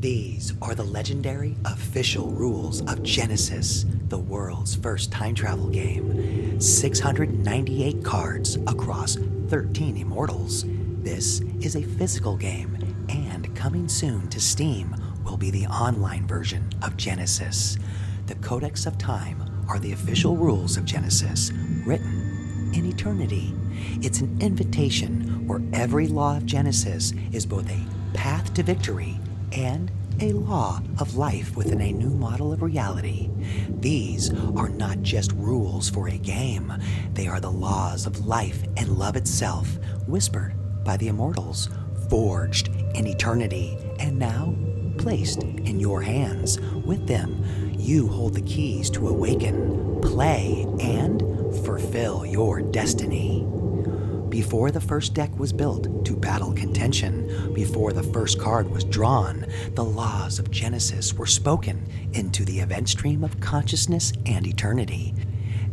These are the legendary official rules of Genesis, the world's first time travel game. 698 cards across 13 Immortals. This is a physical game, and coming soon to Steam will be the online version of Genesis. The Codex of Time are the official rules of Genesis, written in eternity. It's an invitation where every law of Genesis is both a path to victory and a law of life within a new model of reality. These are not just rules for a game, they are the laws of life and love itself, whispered by the Immortals, forged in eternity, and now placed in your hands. With them, you hold the keys to awaken, play, and fulfill your destiny. Before the first deck was built to battle contention, before the first card was drawn, the laws of Genesis were spoken into the event stream of consciousness and eternity.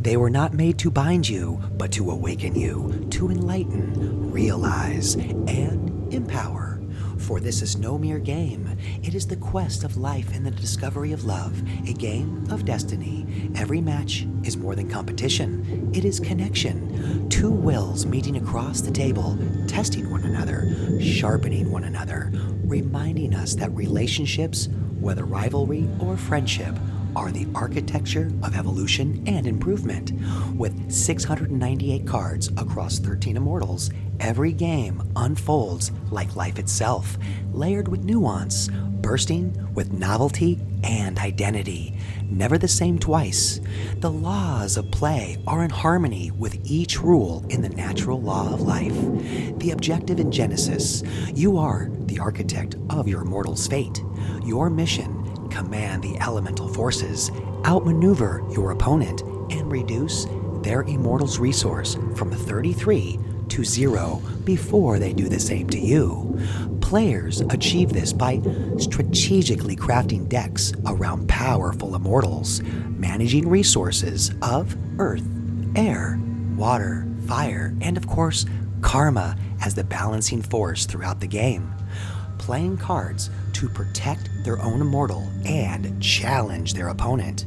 They were not made to bind you, but to awaken you, to enlighten, realize, and empower. For this is no mere game. It is the quest of life and the discovery of love, a game of destiny. Every match is more than competition. It is connection. Two wills meeting across the table, testing one another, sharpening one another, reminding us that relationships, whether rivalry or friendship, are the architecture of evolution and improvement. With 698 cards across 13 Immortals, every game unfolds like life itself, layered with nuance, bursting with novelty and identity. Never the same twice. The laws of play are in harmony with each rule in the natural law of life. The objective in Genesis: you are the architect of your Immortal's fate. Your mission: command the elemental forces, outmaneuver your opponent, and reduce their Immortal's resource from 33 to 0 before they do the same to you. Players achieve this by strategically crafting decks around powerful Immortals, managing resources of earth, air, water, fire, and of course, karma as the balancing force throughout the game. Playing cards to protect their own Immortal and challenge their opponent.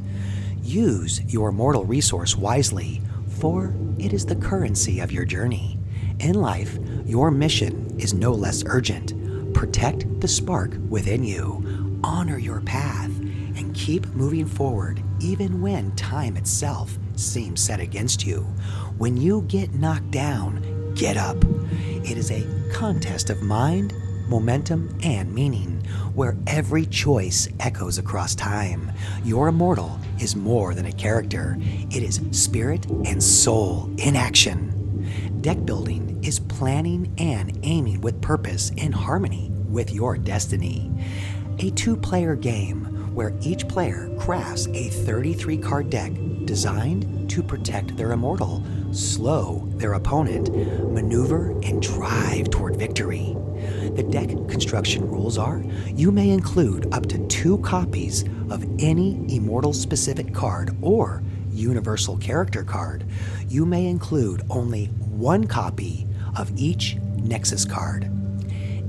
Use your Immortal resource wisely, for it is the currency of your journey. In life, your mission is no less urgent. Protect the spark within you, honor your path, and keep moving forward even when time itself seems set against you. When you get knocked down, get up. It is a contest of mind, momentum, and meaning, where every choice echoes across time. Your Immortal is more than a character. It is spirit and soul in action. Deck building is planning and aiming with purpose in harmony with your destiny. A two-player game where each player crafts a 33-card deck designed to protect their Immortal, slow their opponent, maneuver, and drive toward victory. The deck construction rules are: you may include up to 2 copies of any Immortal-specific card or universal character card. You may include only 1 copy of each Nexus card.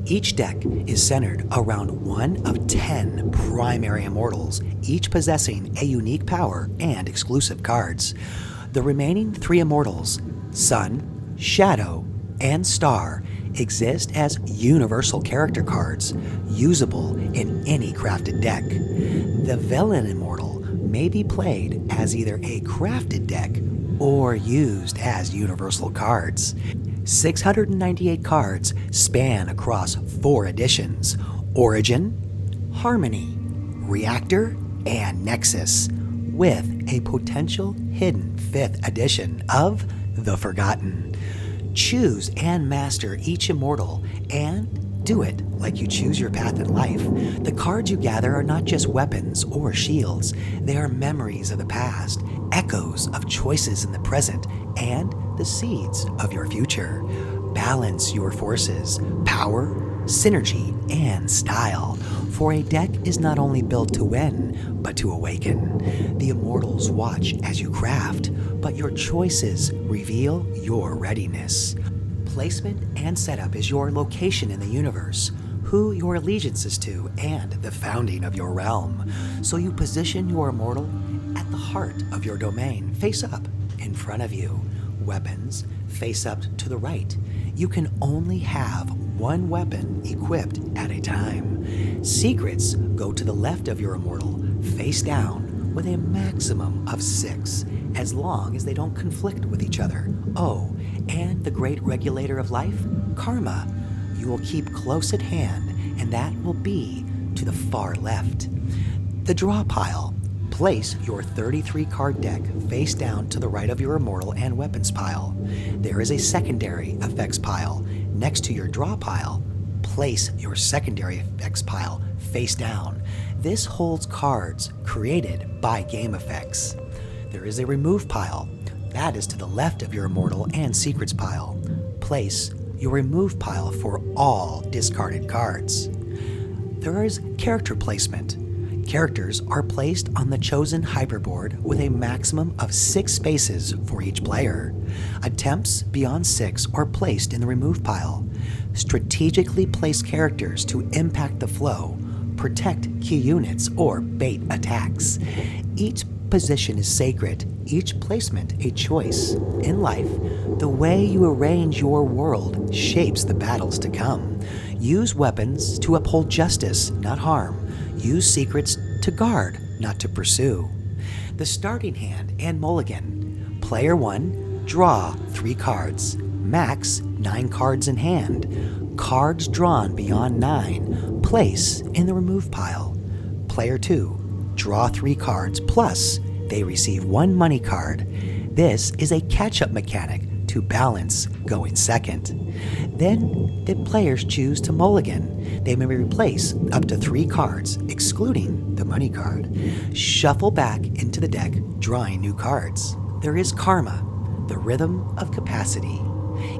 Each deck is centered around one of 10 primary Immortals, each possessing a unique power and exclusive cards. The remaining 3 Immortals, Sun, Shadow, and Star, exist as universal character cards, usable in any crafted deck. The Villain Immortal may be played as either a crafted deck or used as universal cards. 698 cards span across 4 editions: Origin, Harmony, Reactor, and Nexus, with a potential hidden 5th edition of the Forgotten. Choose and master each Immortal, and do it like you choose your path in life. The cards you gather are not just weapons or shields. They are memories of the past, echoes of choices in the present, and the seeds of your future. Balance your forces, power, synergy, and style. For a deck is not only built to win, but to awaken. The Immortals watch as you craft, but your choices reveal your readiness. Placement and setup is your location in the universe. who your allegiance is to, and the founding of your realm. So you position your immortal at the heart of your domain, face up in front of you. Weapons face up to the right. You can only have one weapon equipped at a time. Secrets go to the left of your immortal, face down, with a maximum of 6, as long as they don't conflict with each other. Oh, and the great regulator of life, karma, you will keep close at hand, and that will be to the far left. The draw pile. Place your 33 card deck face down to the right of your immortal and weapons pile. There is a secondary effects pile. Next to your draw pile, place your secondary effects pile face down. This holds cards created by game effects. There is a remove pile. That is to the left of your immortal and secrets pile. Place your remove pile for all discarded cards. There is character placement. Characters are placed on the chosen hyperboard with a maximum of 6 spaces for each player. Attempts beyond 6 are placed in the remove pile. Strategically place characters to impact the flow, protect key units, or bait attacks. Each position is sacred, each placement a choice. In life, the way you arrange your world shapes the battles to come. Use weapons to uphold justice, not harm. Use secrets to guard, not to pursue. The starting hand and mulligan. Player 1, draw 3 cards. Max 9 cards in hand. Cards drawn beyond 9, place in the remove pile. Player 2, draw 3 cards plus they receive 1 money card. This is a catch-up mechanic to balance going second. Then the players choose to mulligan. They may replace up to 3 cards, excluding the money card. Shuffle back into the deck, drawing new cards. There is karma, the rhythm of capacity.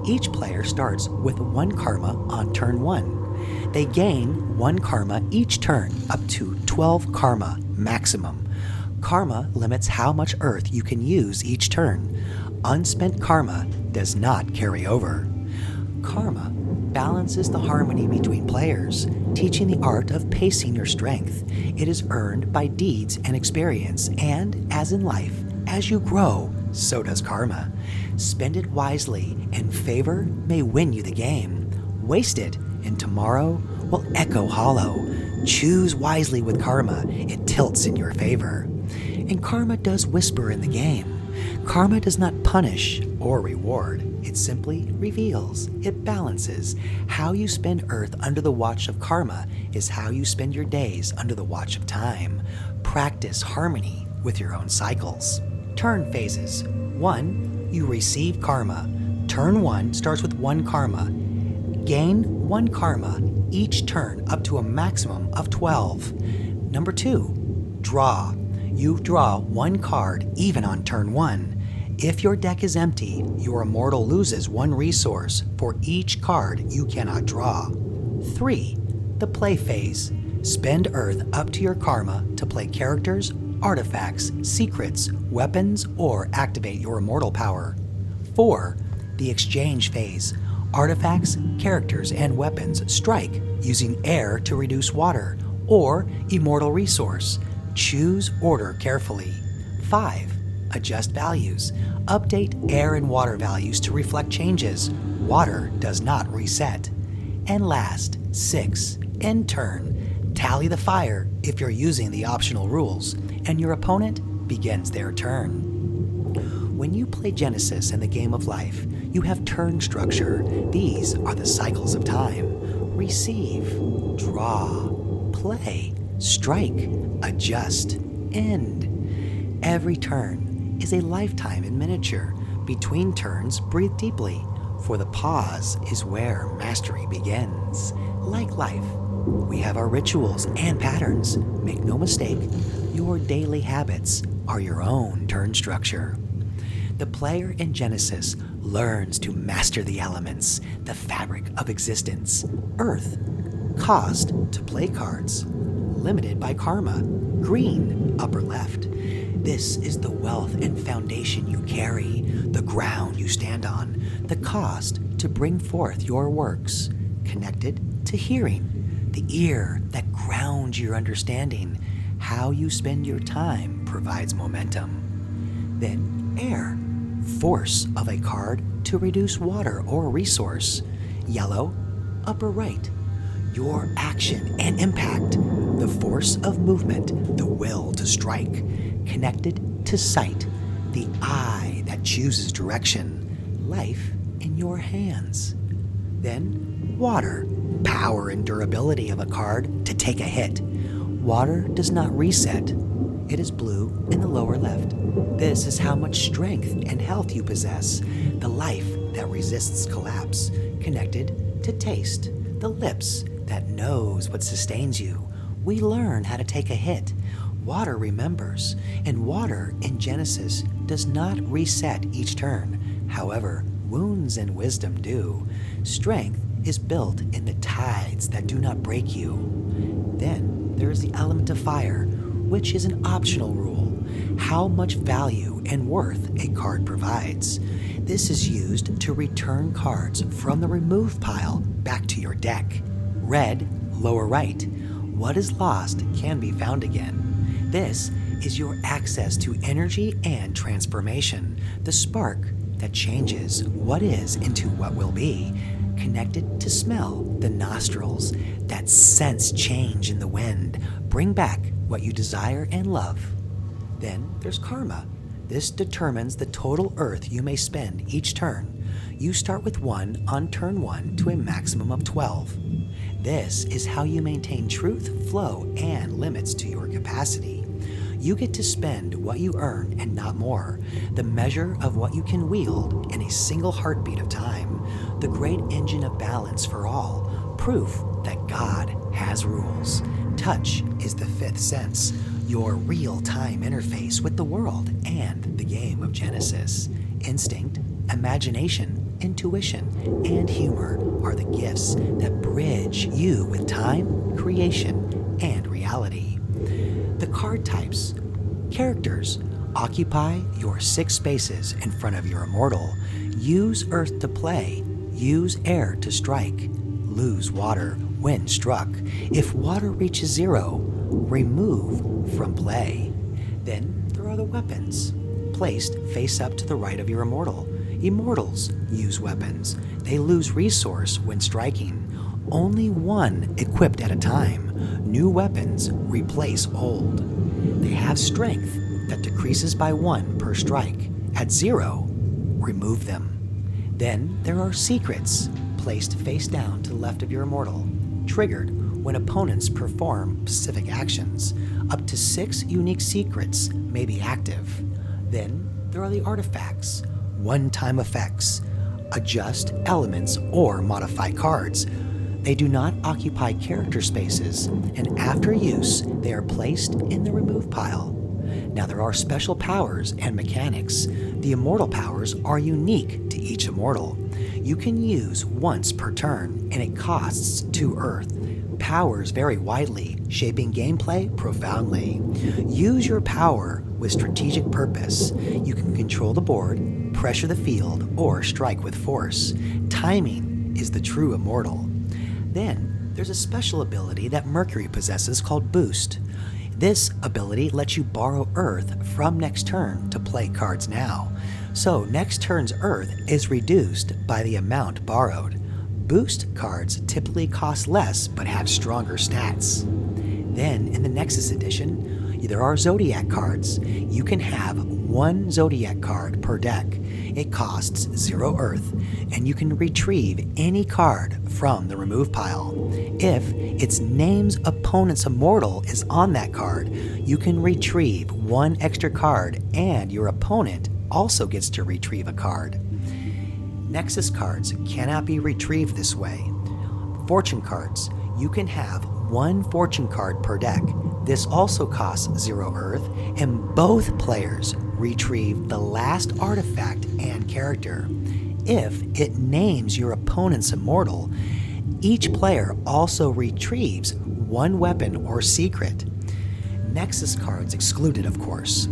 Each player starts with 1 karma on turn 1. They gain 1 karma each turn, up to 12 karma maximum. Karma limits how much earth you can use each turn. Unspent karma does not carry over. Karma balances the harmony between players, teaching the art of pacing your strength. It is earned by deeds and experience, and as in life, as you grow, so does karma. Spend it wisely, and favor may win you the game. Waste it, and tomorrow will echo hollow. Choose wisely with karma, it tilts in your favor. And karma does whisper in the game. Karma does not punish or reward. It simply reveals. It balances. How you spend Earth under the watch of karma is how you spend your days under the watch of time. Practice harmony with your own cycles. Turn phases. 1. You receive karma. Turn 1 starts with 1 karma. Gain 1 karma each turn up to a maximum of 12. Number 2. Draw. You draw 1 card even on turn 1. If your deck is empty, your immortal loses 1 resource for each card you cannot draw. 3. The play phase. Spend Earth up to your karma to play characters, artifacts, secrets, weapons, or activate your immortal power. 4. The exchange phase. Artifacts, characters, and weapons strike using air to reduce water, or immortal resource. Choose order carefully. 5. Adjust values. Update air and water values to reflect changes. Water does not reset. And last, 6. End turn. Tally the fire if you're using the optional rules, and your opponent begins their turn. When you play Genesis in the game of life, you have turn structure. These are the cycles of time. Receive, draw, play, strike, adjust, end. Every turn is a lifetime in miniature. Between turns, breathe deeply, for the pause is where mastery begins. Like life, we have our rituals and patterns. Make no mistake, your daily habits are your own turn structure. The player in Genesis learns to master the elements, the fabric of existence. Earth, cost to play cards, limited by karma. Green, upper left. This is the wealth and foundation you carry, the ground you stand on, the cost to bring forth your works. Connected to hearing. the ear that grounds your understanding. How you spend your time provides momentum. Then air, force of a card to reduce water or resource. Yellow, upper right, your action and impact. The force of movement, the will to strike. Connected to sight, the eye that chooses direction. Life in your hands. Then water, power and durability of a card to take a hit. Water does not reset. It is blue in the lower left. This is how much strength and health you possess. The life that resists collapse. Connected to taste, the lips that knows what sustains you. We learn how to take a hit. Water remembers, and water in Genesis does not reset each turn. However, wounds and wisdom do. Strength is built in the tides that do not break you. Then there is the element of fire, which is an optional rule. How much value and worth a card provides. This is used to return cards from the remove pile back to your deck. Red, lower right. What is lost can be found again. This is your access to energy and transformation, the spark that changes what is into what will be. Connected to smell, the nostrils that sense change in the wind, bring back what you desire and love. Then there's karma. This determines the total earth you may spend each turn. You start with 1 on turn 1 to a maximum of 12. This is how you maintain truth, flow, and limits to your capacity. You get to spend what you earn and not more, the measure of what you can wield in a single heartbeat of time, the great engine of balance for all, proof that God has rules. Touch is the fifth sense, your real-time interface with the world and the game of Genesis. Instinct, imagination, intuition, and humor are the gifts that bridge you with time, creation, and reality. The card types. Characters. Occupy your 6 spaces in front of your immortal. Use earth to play. Use air to strike. Lose water when struck. If water reaches 0, remove from play. Then there are the weapons. Placed face up to the right of your immortal. Immortals use weapons. They lose resource when striking. Only 1 equipped at a time. New weapons replace old. They have strength that decreases by 1 per strike. At 0, remove them. Then there are secrets, placed face down to the left of your immortal, triggered when opponents perform specific actions. Up to 6 unique secrets may be active. Then there are the artifacts, one-time effects, adjust elements or modify cards. They do not occupy character spaces, and after use, they are placed in the remove pile. Now there are special powers and mechanics. The immortal powers are unique to each immortal. You can use once per turn, and it costs 2 earth. Powers vary widely, shaping gameplay profoundly. Use your power with strategic purpose. You can control the board, pressure the field, or strike with force. Timing is the true immortal. Then, there's a special ability that Mercury possesses called Boost. This ability lets you borrow Earth from next turn to play cards now. So next turn's Earth is reduced by the amount borrowed. Boost cards typically cost less but have stronger stats. Then, in the Nexus edition, there are Zodiac cards. You can have 1 Zodiac card per deck. It costs 0 Earth, and you can retrieve any card from the remove pile. If its name's opponent's immortal is on that card, you can retrieve 1 extra card, and your opponent also gets to retrieve a card. Nexus cards cannot be retrieved this way. Fortune cards. You can have 1 fortune card per deck. This also costs 0 Earth, and both players retrieve the last artifact and character. If it names your opponent's immortal, each player also retrieves 1 weapon or secret. Nexus cards excluded, of course.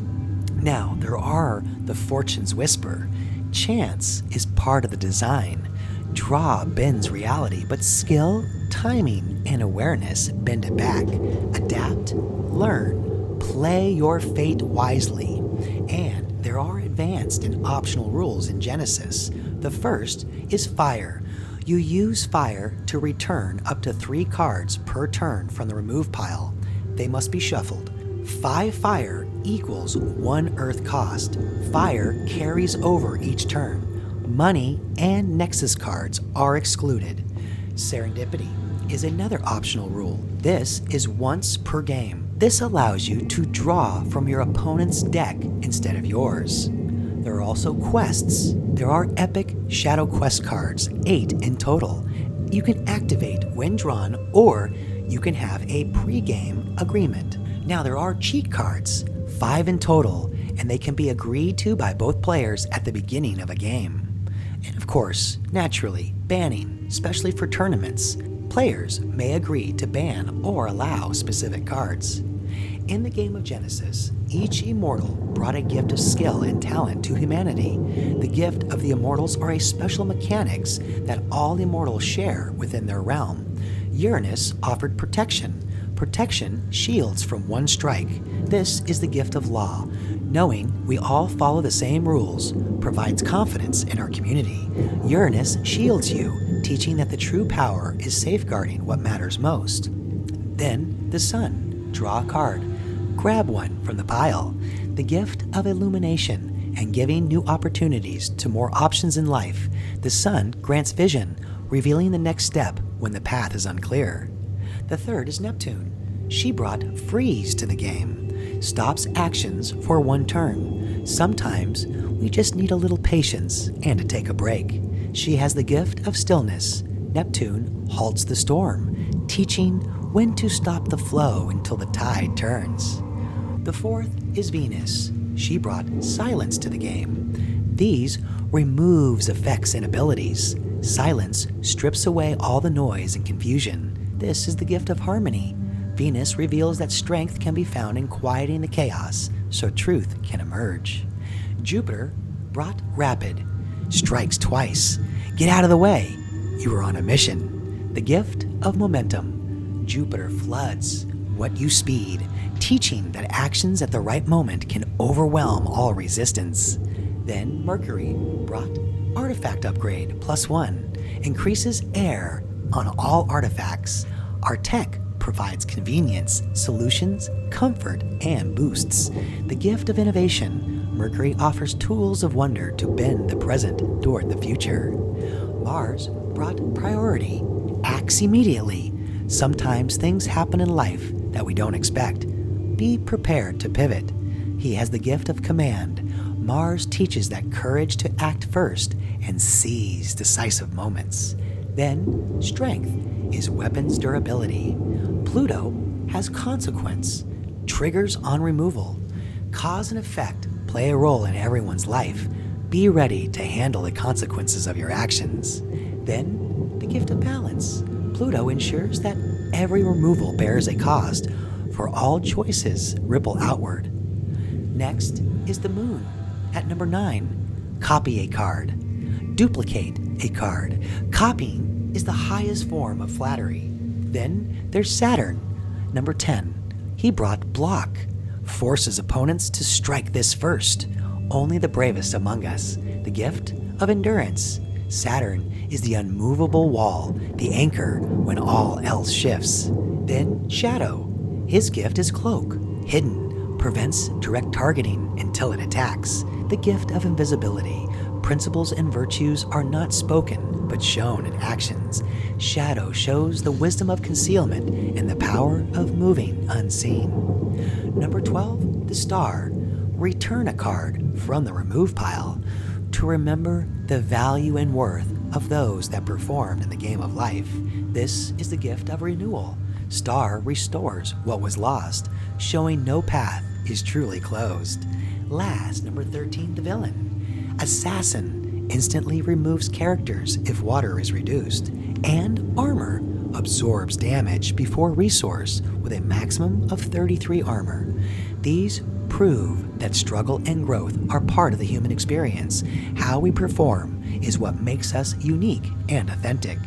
Now, there are the Fortune's Whisper. Chance is part of the design. Draw bends reality, but skill, timing, and awareness bend it back. Adapt, learn, play your fate wisely. And there are advanced and optional rules in Genesis. The first is fire. You use fire to return up to 3 cards per turn from the remove pile. They must be shuffled. 5 fire equals 1 earth cost. Fire carries over each turn. Money and Nexus cards are excluded. Serendipity is another optional rule. This is once per game. This allows you to draw from your opponent's deck instead of yours. There are also quests. There are epic Shadow Quest cards, 8 in total. You can activate when drawn, or you can have a pre-game agreement. Now there are cheat cards, 5 in total, and they can be agreed to by both players at the beginning of a game. And of course, naturally, banning, especially for tournaments. Players may agree to ban or allow specific cards. In the game of Genesis, each Immortal brought a gift of skill and talent to humanity. The gift of the Immortals are a special mechanics that all Immortals share within their realm. Uranus offered protection. Protection shields from 1 strike. This is the gift of law. Knowing we all follow the same rules provides confidence in our community. Uranus shields you, teaching that the true power is safeguarding what matters most. Then the Sun. Draw a card. Grab one from the pile. The gift of illumination and giving new opportunities to more options in life. The Sun grants vision, revealing the next step when the path is unclear. The third is Neptune. She brought freeze to the game. Stops actions for 1 turn. Sometimes we just need a little patience and to take a break. She has the gift of stillness. Neptune halts the storm, teaching when to stop the flow until the tide turns. The fourth is Venus. She brought silence to the game. These removes effects and abilities. Silence strips away all the noise and confusion. This is the gift of harmony. Venus reveals that strength can be found in quieting the chaos, so truth can emerge. Jupiter brought rapid. Strikes twice. Get out of the way. You are on a mission. The gift of momentum. Jupiter floods what you speed, teaching that actions at the right moment can overwhelm all resistance. Then Mercury brought artifact upgrade +1, increases air on all artifacts. Our tech provides convenience, solutions, comfort, and boosts. The gift of innovation. Mercury offers tools of wonder to bend the present toward the future. Mars brought priority. Acts immediately. Sometimes things happen in life that we don't expect. Be prepared to pivot. He has the gift of command. Mars teaches that courage to act first and seize decisive moments. Then, strength is weapons durability. Pluto has consequence. Triggers on removal. Cause and effect play a role in everyone's life. Be ready to handle the consequences of your actions. Then, the gift of balance. Pluto ensures that every removal bears a cost, for all choices ripple outward. Next is the Moon at number 9. Copy a card. Duplicate a card. Copying is the highest form of flattery. Then there's Saturn, number 10. He brought block. Forces opponents to strike this first. Only the bravest among us. The gift of endurance. Saturn is the unmovable wall, the anchor when all else shifts. Then Shadow. His gift is cloak, hidden, prevents direct targeting until it attacks. The gift of invisibility. Principles and virtues are not spoken, but shown in actions. Shadow shows the wisdom of concealment and the power of moving unseen. Number 12, the Star. Return a card from the remove pile to remember the value and worth of those that performed in the game of life. This is the gift of renewal. Star restores what was lost, showing no path is truly closed. Last, number 13, the Villain. Assassin instantly removes characters if water is reduced, and Armor absorbs damage before resource with a maximum of 33 armor. These prove that struggle and growth are part of the human experience. How we perform is what makes us unique and authentic.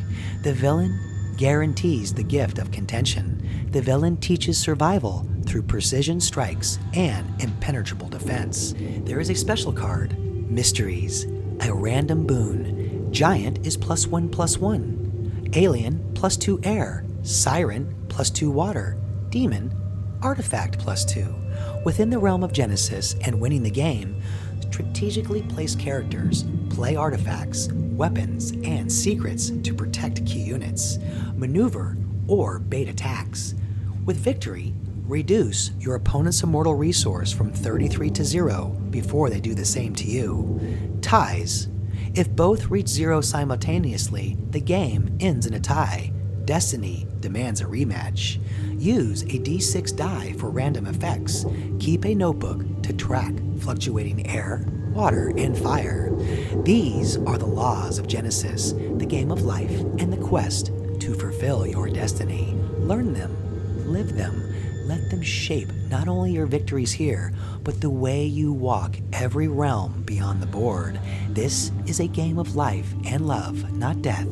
The Villain guarantees the gift of contention. The villain teaches survival through precision strikes and impenetrable defense. There is a special card, Mysteries, a random boon. Giant is +1/+1. Alien +2 air. Siren +2 water. Demon, artifact +2. Within the realm of Genesis and winning the game, strategically place characters, play artifacts, weapons, and secrets to protect key units, maneuver, or bait attacks. With victory, reduce your opponent's immortal resource from 33 to 0 before they do the same to you. Ties. If both reach 0 simultaneously, the game ends in a tie. Destiny demands a rematch. Use a d6 die for random effects. Keep a notebook to track fluctuating air, water, and fire. These are the laws of Genesis, the game of life, and the quest to fulfill your destiny. Learn them, live them, let them shape not only your victories here, but the way you walk every realm beyond the board. This is a game of life and love, not death.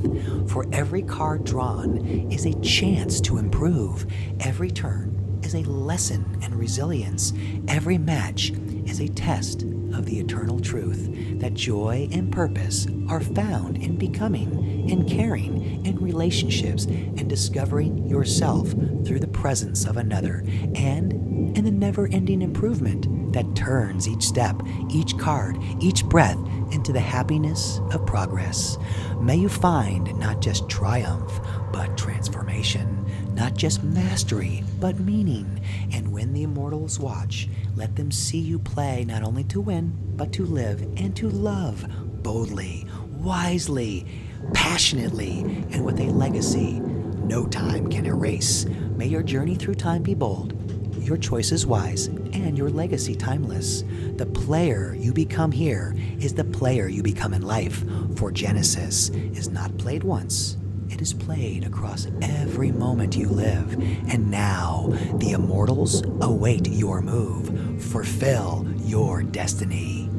For every card drawn is a chance to improve. Every turn is a lesson in resilience. Every match is a test of the eternal truth that joy and purpose are found in becoming, in caring, in relationships, and discovering yourself through the presence of another, and in the never-ending improvement that turns each step, each card, each breath into the happiness of progress. May you find not just triumph, but transformation, not just mastery, but meaning. And when the Immortals watch, let them see you play not only to win, but to live and to love boldly, wisely, passionately, and with a legacy no time can erase. May your journey through time be bold, your choices wise, and your legacy timeless. The player you become here is the player you become in life, for Genesis is not played once. It is played across every moment you live. And now, the Immortals await your move. Fulfill your destiny.